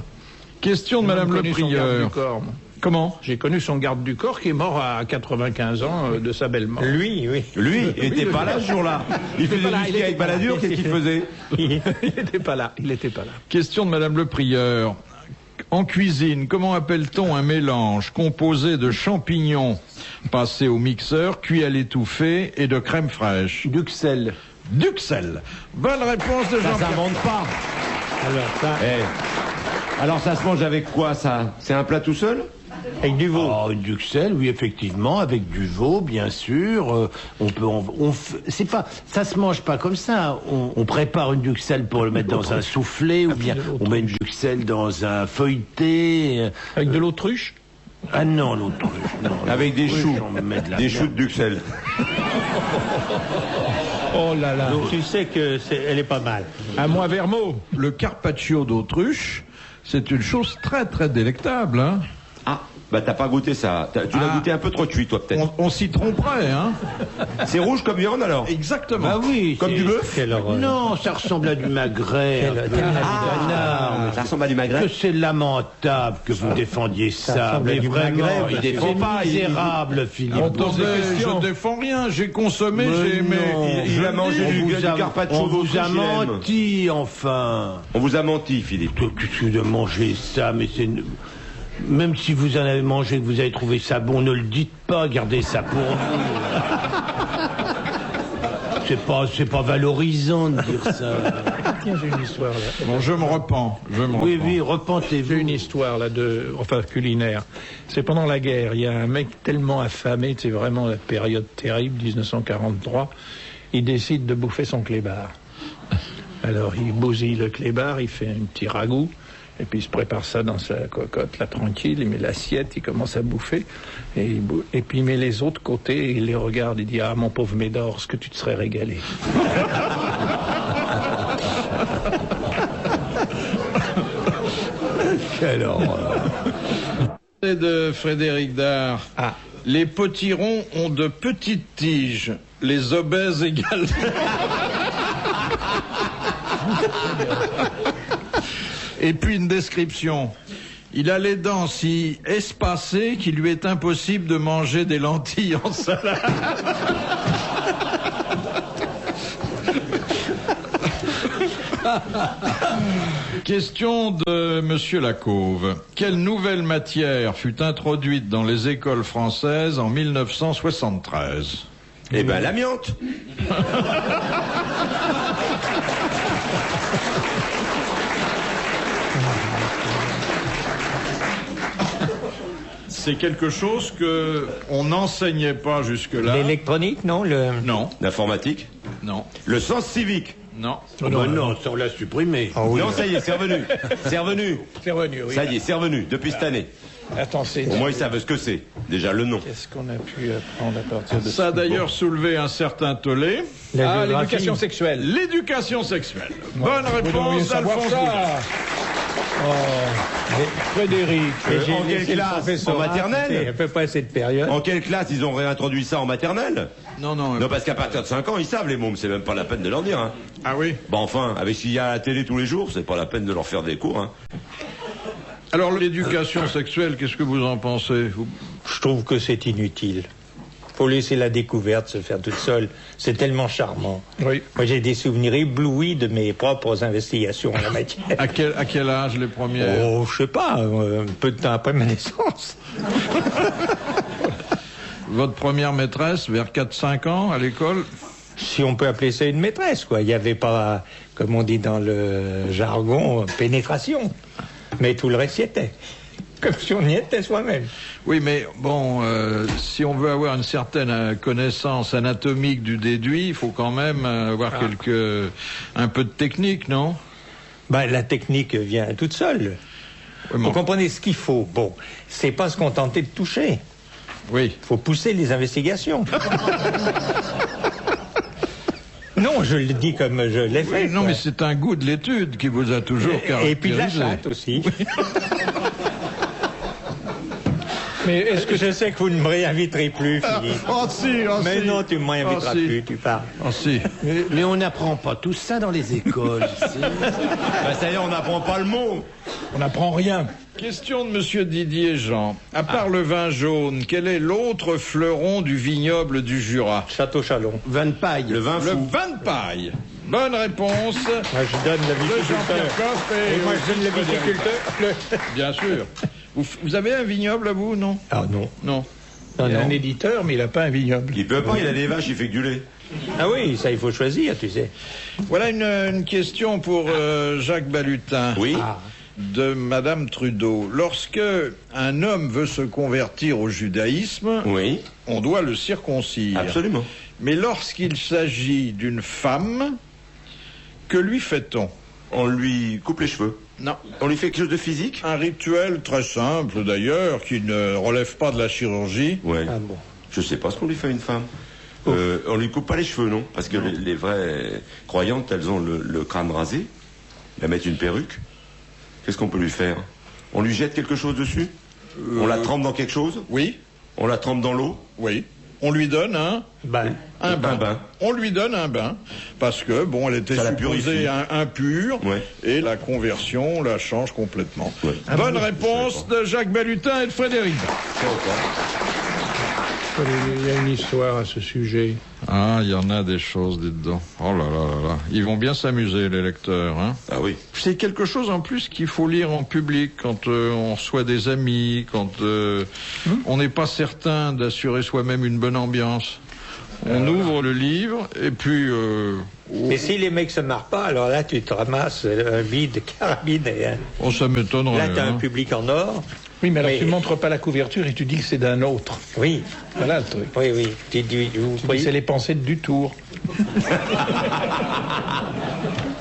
Question de Madame Le Prieur. Comment? J'ai connu son garde du corps qui est mort à 95 ans de sa belle mort. Lui, il n'était pas là ce jour-là. Il faisait du ski avec Balladur, qu'est-ce qu'il faisait? Il n'était pas là. Question de Madame Le Prieur. En cuisine, comment appelle-t-on un mélange composé de champignons passés au mixeur, cuits à l'étouffée et de crème fraîche? Duxelles. Bonne réponse de Jean-Pierre. Ça s'invente pas. Alors ça se mange avec quoi, ça? C'est un plat tout seul? Avec du veau. Oh, Duxelles, oui, effectivement, avec du veau, bien sûr. C'est pas, ça se mange pas comme ça. On prépare une Duxelles pour le mettre dans un soufflé, ou bien on met une Duxelles dans un feuilleté. Avec de l'autruche? Ah non, l'autruche, non. Avec des choux. Des choux de Duxelles. Oh là là. Donc tu sais que elle est pas mal. À moi Vermeau. Le carpaccio d'autruche, c'est une chose très très délectable, hein. Ah, bah t'as pas goûté ça. Tu l'as goûté un peu trop cuit, toi, peut-être. On s'y tromperait, hein. C'est rouge comme viande, alors? Exactement. Ah oui. Comme du bœuf? Non, ça ressemble à du magret. Ça ressemble à du magret. Que c'est lamentable que vous défendiez ça. Mais vraiment, il défend pas. C'est misérable, Philippe. Je défends rien, j'ai consommé, j'ai aimé. Il a mangé du carpaccio on vous a d'autruche. menti, enfin. On vous a menti, Philippe. Que de manger ça, mais c'est... Même si vous en avez mangé, que vous avez trouvé ça bon, ne le dites pas, gardez ça pour vous. C'est pas valorisant de dire ça. Tiens, j'ai une histoire là. Bon, je me repens. Oui, repentez-vous. J'ai une histoire là culinaire. C'est pendant la guerre. Il y a un mec tellement affamé, c'est vraiment la période terrible, 1943. Il décide de bouffer son clébard. Alors il bousille le clébard, il fait un petit ragoût. Et puis il se prépare ça dans sa cocotte, là, tranquille, il met l'assiette, il commence à bouffer, et puis il met les autres côtés, et il les regarde, et dit « Ah, mon pauvre Médor, ce que tu te serais régalé !» Quelle horreur. De Frédéric Dard. Ah. Les potirons ont de petites tiges, les obèses également. Et puis une description. Il a les dents si espacées qu'il lui est impossible de manger des lentilles en salade. Question de Monsieur Lacauve. Quelle nouvelle matière fut introduite dans les écoles françaises en 1973? Eh ben, l'amiante. c'est quelque chose que on n'enseignait pas jusque-là. L'électronique, non Non. L'informatique? Non. Le sens civique? Non. Non, ça on l'a supprimé. Ah oui. Non, ça y est, c'est revenu. C'est revenu. C'est revenu, oui. Ça y est, c'est revenu, depuis cette année. Attends, c'est... Au moins, ils savent ce que c'est. Déjà, le nom. Qu'est-ce qu'on a pu apprendre à partir de Ça a d'ailleurs soulevé un certain tollé. Ah, l'éducation sexuelle. L'éducation sexuelle. Bonne Vous devriez réponse savoir d'Alphonse ça. Boudin. Frédéric. En quelle classe? En maternelle? À peu près cette période. En quelle classe ils ont réintroduit ça en maternelle? Non, non. Non, parce qu'à partir de 5 ans, ils savent les mômes, c'est même pas la peine de leur dire. Hein. Ah oui. Bon, enfin, avec ce qu'il y a à la télé tous les jours, c'est pas la peine de leur faire des cours. Hein. Alors l'éducation sexuelle, qu'est-ce que vous en pensez? Je trouve que c'est inutile. Faut laisser la découverte se faire toute seule. C'est tellement charmant. Oui. Moi, j'ai des souvenirs éblouis de mes propres investigations en la matière. À quel âge les premières? Oh, je sais pas, un peu de temps après ma naissance. Votre première maîtresse, vers 4-5 ans, à l'école? Si on peut appeler ça une maîtresse, quoi. Il n'y avait pas, comme on dit dans le jargon, pénétration. Mais tout le reste y était. Comme si on y était soi-même. Oui, mais bon, si on veut avoir une certaine connaissance anatomique du déduit, il faut quand même avoir un peu de technique, non? Ben, la technique vient toute seule. Oui, Vous comprenez ce qu'il faut. Bon, c'est pas se contenter de toucher. Oui. Il faut pousser les investigations. Non, je le dis comme je l'ai fait. Oui, non, mais c'est un goût de l'étude qui vous a toujours caractérisé. Et puis de la chatte aussi. Mais est-ce que je sais que vous ne me réinviterez plus, Philippe. Oh si, mais non, tu ne me réinviteras plus, tu pars. Oh si. Mais on n'apprend pas tout ça dans les écoles. Bah, ça y est, on n'apprend pas le mot. On n'apprend rien. Question de Monsieur Didier Jean. À part le vin jaune, quel est l'autre fleuron du vignoble du Jura? Château Chalon. Vin de paille. Le vin fou. Le vin de paille. Bonne réponse. Moi, je donne la de viticulteur. Jean-Pierre Coff et moi, je donne la viticulteur. Bien sûr. Vous avez un vignoble à vous, non? Ah non. Non. Non, Il a non. un éditeur, mais il n'a pas un vignoble. Il peut pas, il a des vaches, il fait que du lait. Ah oui, ça, il faut choisir, tu sais. Voilà une question pour Jacques Balutin. Oui. De Madame Trudeau. Lorsque un homme veut se convertir au judaïsme, Oui. on doit le circoncire. Absolument. Mais lorsqu'il s'agit d'une femme, que lui fait-on? On lui coupe les cheveux. Non. On lui fait quelque chose de physique? Un rituel très simple d'ailleurs, qui ne relève pas de la chirurgie. Ouais. Ah bon. Je sais pas ce qu'on lui fait à une femme. On lui coupe pas les cheveux, non? Parce que les vraies croyantes, elles ont le crâne rasé. Elles mettent une perruque. Qu'est-ce qu'on peut lui faire? On lui jette quelque chose dessus? On la trempe dans quelque chose? Oui. On la trempe dans l'eau? Oui. On lui donne un Ben. bain. Un bain. On lui donne un bain parce que bon, elle était Ça la supposée purifie. impure Ouais. et la conversion la change complètement. Ouais. Bonne réponse de Jacques Balutin et de Frédéric. Il y a une histoire à ce sujet. Ah, il y en a des choses, dites-donc. Oh là là là là. Ils vont bien s'amuser, les lecteurs, hein. Ah oui. C'est quelque chose en plus qu'il faut lire en public quand on reçoit des amis, quand on n'est pas certain d'assurer soi-même une bonne ambiance. On ouvre le livre et puis... Mais si les mecs se marrent pas, alors là, tu te ramasses un bide carabiné. Hein. Oh, ça m'étonnerait. Là, tu as un hein. public en or. Oui, mais alors tu ne montres pas la couverture et tu dis que c'est d'un autre. Oui. Voilà le truc. Oui, oui. Tu dis, vous Tu dis croyez... c'est les pensées du tour.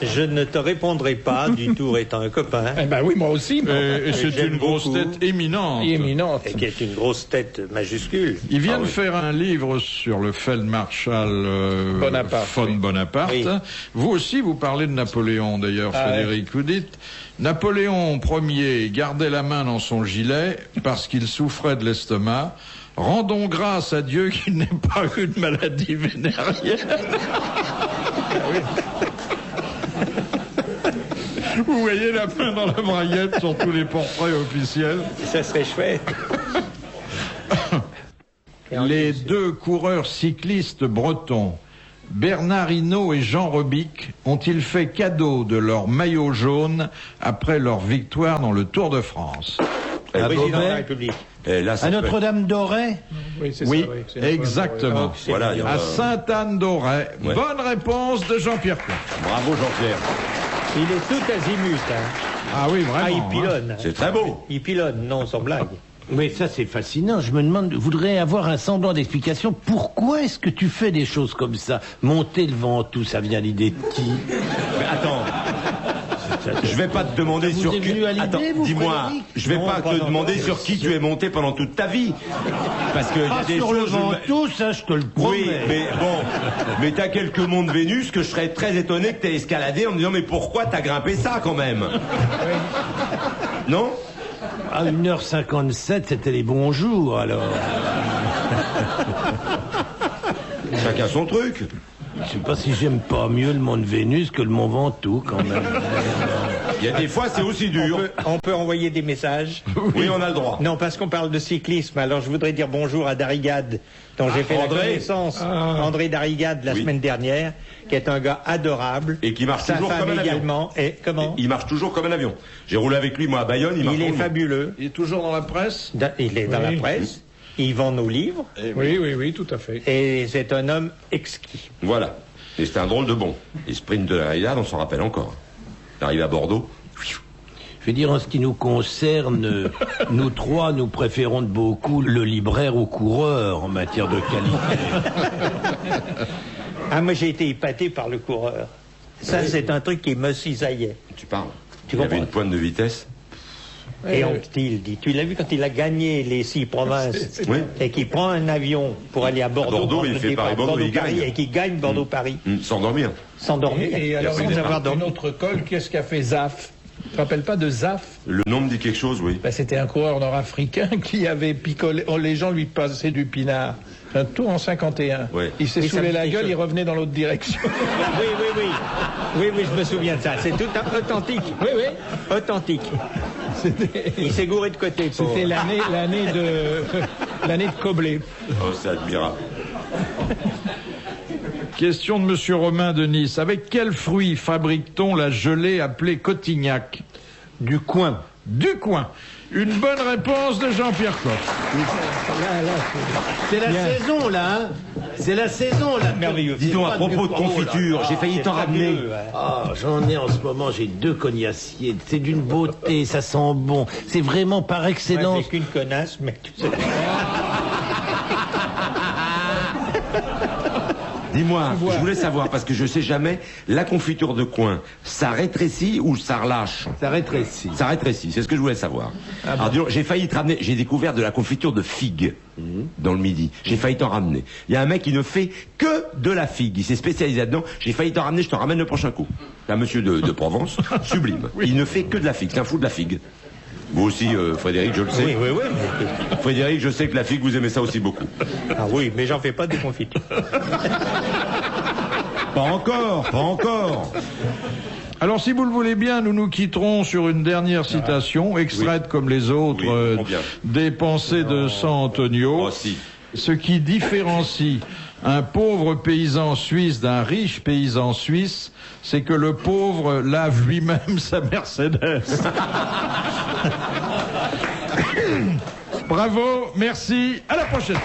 Je ne te répondrai pas, du Tour étant un copain. Eh ben oui, moi aussi. Et c'est j'aime une grosse beaucoup. tête éminente. Éminente. Et qui est une grosse tête majuscule. Il vient Ah de oui. faire un livre sur le Feldmarschall Bonaparte, von oui. Bonaparte. Oui. Vous aussi, vous parlez de Napoléon, d'ailleurs, Ah, Frédéric. Vous dites, Napoléon Ier gardait la main dans son gilet parce qu'il souffrait de l'estomac. Rendons grâce à Dieu qu'il n'ait pas eu de maladie vénérienne. Vous voyez la main dans la braguette sur tous les portraits officiels. Ça serait chouette. Les deux coureurs cyclistes bretons, Bernard Hinault et Jean Robic, ont-ils fait cadeau de leur maillot jaune après leur victoire dans le Tour de France? Le président de la Beauvais. République. Et là, ça À peut- Notre-Dame-d'Auray. Oui, c'est Oui, ça. C'est une exactement. Oh, c'est Voilà, mignon. À Sainte-Anne-d'Auray. Ouais. Bonne réponse de Jean-Pierre Coff. Bravo Jean-Pierre. Il est tout azimut. Hein. Ah oui, Ah, vraiment. il pilonne. C'est très beau. Il pilonne, non, sans blague. Mais ça, c'est fascinant. Je me demande, je voudrais avoir un semblant d'explication. Pourquoi est-ce que tu fais des choses comme ça? Monter le Ventoux, ça vient l'idée de qui? Mais attends. Je vais pas te demander sur qui. Attends, dis-moi. Je vais pas te demander sur qui tu es monté pendant toute ta vie. Parce que y a des sur choses. le Ventoux, ça, je te le promets. Oui, mais bon. Mais t'as quelques monts de Vénus que je serais très étonné que t'aies escaladé en me disant mais pourquoi t'as grimpé ça quand même? Non? À 1h57, c'était les bons jours, alors. Chacun son truc. Je sais pas si j'aime pas mieux le mont de Vénus que le mont Ventoux, quand même. Il y a des fois, c'est aussi dur. On peut envoyer des messages. Oui, on a le droit. Non, parce qu'on parle de cyclisme. Alors, je voudrais dire bonjour à Darrigade, dont j'ai fait la connaissance. André Darrigade, la semaine dernière, qui est un gars adorable. Et qui marche toujours comme un avion. Également. Et comment? Il marche toujours comme un avion. J'ai roulé avec lui, moi, à Bayonne. Il est fabuleux. Il est toujours dans la presse? Il est dans la presse. Il vend nos livres. Oui, tout à fait. Et c'est un homme exquis. Voilà. Et c'était un drôle de bon. Et sprint de la Darrigade, on s'en rappelle encore. Arrivé à Bordeaux. Je veux dire, en ce qui nous concerne, nous trois, nous préférons de beaucoup le libraire au coureur en matière de qualité. Ah, moi j'ai été épaté par le coureur. Ça, c'est un truc qui me cisaillait. Tu parles. Tu Il y avait comprends? une pointe de vitesse. Et Anquetil dit, tu l'as vu quand il a gagné les 6 provinces Oui. et qu'il prend un avion pour aller à Bordeaux, Bordeaux, il fait Paris-Bordeaux, il Paris, gagne. et qu'il gagne Bordeaux-Paris. Sans dormir. Sans dormir. Et alors, après, il y avoir a dormi. une autre colle, qu'est-ce qu'a fait Zaf? Tu te rappelles pas de Zaf? Le nom me dit quelque chose, oui. Ben, c'était un coureur nord-africain qui avait picolé. Oh, les gens lui passaient du pinard. Un tour en 51. Ouais. Il s'est Oui, ça saoulé me la dit gueule, quelque il revenait dans l'autre direction. Oui, je me souviens de ça. C'est tout authentique. Oui. Authentique. Il s'est gouré de côté. C'était l'année de Coblé. Oh, c'est admirable. Question de Monsieur Romain de Nice. Avec quel fruit fabrique-t-on la gelée appelée Cotignac? Du coin. Du coin. Une bonne réponse de Jean-Pierre Coff. C'est la saison, là, hein? C'est la saison, là. Merveilleux. Dis donc, à propos de confiture, j'ai failli t'en ramener. Ah, j'en ai en ce moment, j'ai 2 cognaciers. C'est d'une beauté, ça sent bon. C'est vraiment par excellence. C'est qu'une connasse, mais tu sais. Dis-moi, je voulais savoir, parce que je sais jamais, la confiture de coin, ça rétrécit ou ça relâche? Ça rétrécit. Ça rétrécit, c'est ce que je voulais savoir. Alors, dis donc, j'ai failli te ramener, j'ai découvert de la confiture de figue dans le Midi. J'ai failli t'en ramener. Il y a un mec qui ne fait que de la figue. Il s'est spécialisé là-dedans. J'ai failli t'en ramener, je t'en ramène le prochain coup. C'est un monsieur de Provence, sublime. Il ne fait que de la figue, c'est un fou de la figue. Vous aussi, Frédéric, je le sais. Oui. Frédéric, je sais que la figue, vous aimez ça aussi beaucoup. Ah oui, mais j'en fais pas des confitures. Pas encore. Alors, si vous le voulez bien, nous nous quitterons sur une dernière citation, extraite comme les autres des pensées de San Antonio. Ce qui différencie un pauvre paysan suisse d'un riche paysan suisse, c'est que le pauvre lave lui-même sa Mercedes. Bravo, merci, à la prochaine.